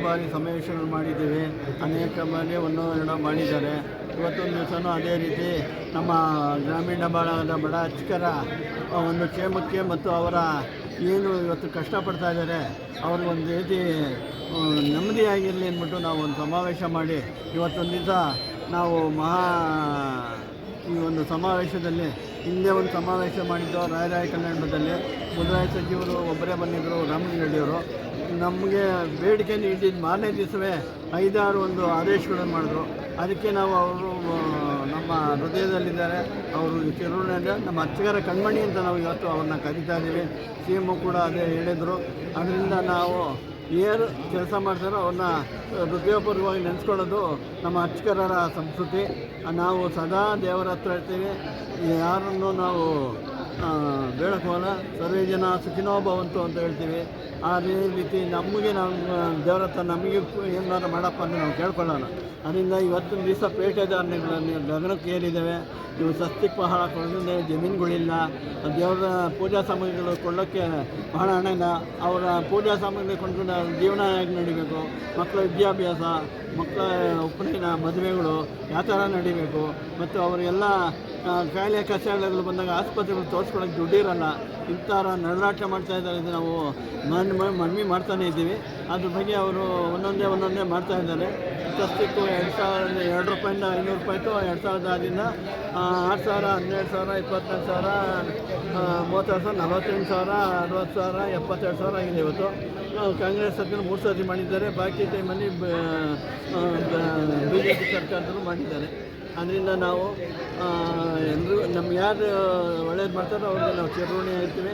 ಬಾರಿ ಸಮಾವೇಶಗಳು ಮಾಡಿದ್ದೀವಿ. ಅನೇಕ ಬಾರಿ ಒಂದೋ ಮಾಡಿದ್ದಾರೆ. ಇವತ್ತೊಂದು ದಿವಸನೂ ಅದೇ ರೀತಿ ನಮ್ಮ ಗ್ರಾಮೀಣ ಭಾಗದ ಬಡ ಅರ್ಚಕರ ಒಂದು ಕ್ಷೇಮಕ್ಕೆ ಮತ್ತು ಅವರ ಏನು ಇವತ್ತು ಕಷ್ಟಪಡ್ತಾ ಇದ್ದಾರೆ ಅವ್ರಿಗೆ ಒಂದು ರೀತಿ ನೆಮ್ಮದಿಯಾಗಿರಲಿ ಅಂದ್ಬಿಟ್ಟು ನಾವು ಒಂದು ಸಮಾವೇಶ ಮಾಡಿ ಇವತ್ತೊಂದು ದಿವಸ ನಾವು ಈ ಒಂದು ಸಮಾವೇಶದಲ್ಲಿ ಹಿಂದೆ ಒಂದು ಸಮಾವೇಶ ಮಾಡಿದ್ದು ರಾಯರಾಯ ಕಲ್ಯಾಣದಲ್ಲಿ ಮುಜರಾಯಿ ಸಚಿವರು ಒಬ್ಬರೇ ಬಂದಿದ್ದರು, ರಾಮಲಿಂಗರೆಡ್ಡಿಯವರು. ನಮಗೆ ಬೇಡಿಕೆ ನೀಡಿದ ಮಾರನೇ ದಿವಸವೇ 5-6 ಒಂದು ಆದೇಶಗಳನ್ನು ಮಾಡಿದ್ರು. ಅದಕ್ಕೆ ನಾವು ಅವರು ನಮ್ಮ ಹೃದಯದಲ್ಲಿದ್ದಾರೆ. ಅವರು ಚಿರುಣಿಂದ ನಮ್ಮ ಅರ್ಚಕರ ಕಣ್ಮಣಿ ಅಂತ ನಾವು ಇವತ್ತು ಅವ್ರನ್ನ ಕರೀತಾ ಇದ್ದೀವಿ. ಸಿ ಎಮ್ ಕೂಡ ಅದೇ ಹೇಳಿದರು. ಅದರಿಂದ ನಾವು ಏನು ಕೆಲಸ ಮಾಡ್ತಾರೋ ಅವ್ರನ್ನ ಹೃದಯಪೂರ್ವಕವಾಗಿ ನೆನೆಸ್ಕೊಳ್ಳೋದು ನಮ್ಮ ಅರ್ಚಕರ ಸಂಸ್ಕೃತಿ. ನಾವು ಸದಾ ದೇವರ ಹತ್ರ ಇರ್ತೀವಿ. ಯಾರನ್ನು ನಾವು ಬೇಡಕೋಲ್ಲ. ಸರ್ವೇ ಜನ ಸುಖಿನೋ ಭವಂತು ಅಂತ ಹೇಳ್ತೀವಿ. ಅದೇ ರೀತಿ ನಮಗೆ ನಾವು ದೇವರ ಹತ್ರ ನಮಗೆ ಏನಾರು ಮಾಡಪ್ಪ ಅಂತ ನಾವು ಕೇಳ್ಕೊಳ್ಳೋಣ. ಅದರಿಂದ ಇವತ್ತಿನ ದಿವಸ ಪೇಟೆದಾರನೆಗಳನ್ನು ಗಗನಕ್ಕೆ ಏರಿದ್ದೇವೆ. ಇವು ಸಸ್ತಿಕ್ ಬಹಳ ಕೊಳ್ಳದೆ ಜಮೀನುಗಳಿಲ್ಲ. ದೇವರ ಪೂಜಾ ಸಾಮಗ್ರಿಗಳು ಕೊಳ್ಳೋಕ್ಕೆ ಬಹಳ ಹಣ ಇಲ್ಲ. ಅವರ ಪೂಜಾ ಸಾಮಗ್ರಿ ಕೊಂಡ್ಕೊಂಡು ಜೀವನ ಹೇಗೆ ನಡಿಬೇಕು, ಮಕ್ಕಳ ವಿದ್ಯಾಭ್ಯಾಸ, ಮಕ್ಕಳ ಉಪನಯನ, ಮದುವೆಗಳು ಯಾವ ಥರ ನಡಿಬೇಕು, ಮತ್ತು ಅವರಿಗೆಲ್ಲ ಕಾಯಿಲೆ ಕಷಾಯಗಳು ಬಂದಾಗ ಆಸ್ಪತ್ರೆಗಳು ತೋರಿಸ್ಕೊಳ್ಳೋಕೆ ದುಡ್ಡಿರಲ್ಲ. ಇಂಥರ ನಡರಾಟ ಮಾಡ್ತಾಯಿದ್ದಾರೆ. ಇದು ನಾವು ಮನವಿ ಮಾಡ್ತಾನೇ ಇದ್ದೀವಿ. ಅದ್ರ ಬಗ್ಗೆ ಅವರು ಒಂದೊಂದೇ ಮಾಡ್ತಾಯಿದ್ದಾರೆ. ಸಸ್ತಿಕ್ಕು 2 ರೂಪಾಯಿಂದ 500 ರೂಪಾಯಿ ಇತ್ತು. 2000 6,000, 12,000, 24,000, 30,000, 48,000, 60,000, 72,000 ಆಗಿದೆ. ಇವತ್ತು ಕಾಂಗ್ರೆಸ್ ಸರ್ಕಾರ 3 ಸರ್ತಿ ಮಾಡಿದ್ದಾರೆ. ಬಾಕಿ ಟೈಮಲ್ಲಿ BJP ಸರ್ಕಾರದವರು ಮಾಡಿದ್ದಾರೆ. ಅದರಿಂದ ನಾವು ಎಲ್ಲರೂ ನಮ್ಗೆ ಯಾರು ಒಳ್ಳೇದು ಮಾಡ್ತಾರೋ ಅವ್ರಿಗೆ ನಾವು ಚಿರಋಣಿ ಇರ್ತೀವಿ.